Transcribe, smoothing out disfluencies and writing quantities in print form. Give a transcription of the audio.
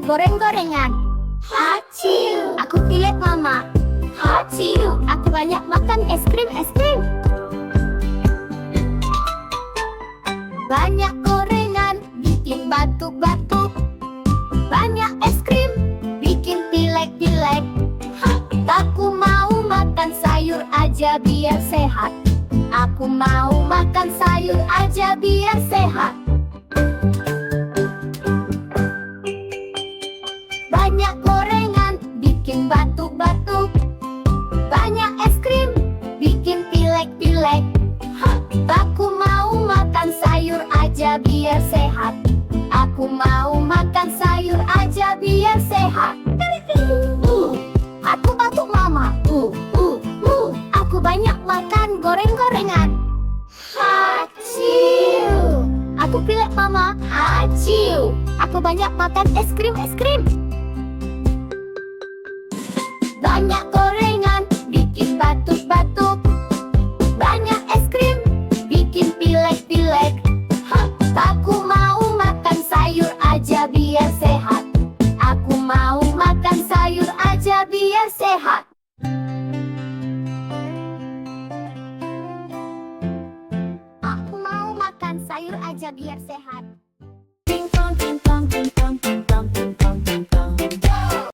goreng-gorengan. Haciu. Aku pilih mama. Haciu. Aku banyak makan es krim. Banyak gorengan, bikin batuk-batuk. Banyak es krim, bikin pilek-pilek. Aku mau makan sayur aja biar sehat. Aku mau makan sayur aja biar sehat. Banyak gorengan, bikin batuk-batuk. Banyak es krim, bikin pilek-pilek. Aku mau makan sayur aja biar sehat. Aku mau makan sayur aja biar sehat. Aku batuk mama. Aku banyak makan goreng-gorengan. Haciu. Aku pilih mama. Haciu. Aku banyak makan es krim. Banyak gorengan, bikin batuk-batuk. Banyak es krim, bikin pilek-pilek. Aku mau makan sayur aja biar sehat. Aku mau makan sayur aja biar sehat. Aku mau makan sayur aja biar sehat. Ting tong ting tong ting.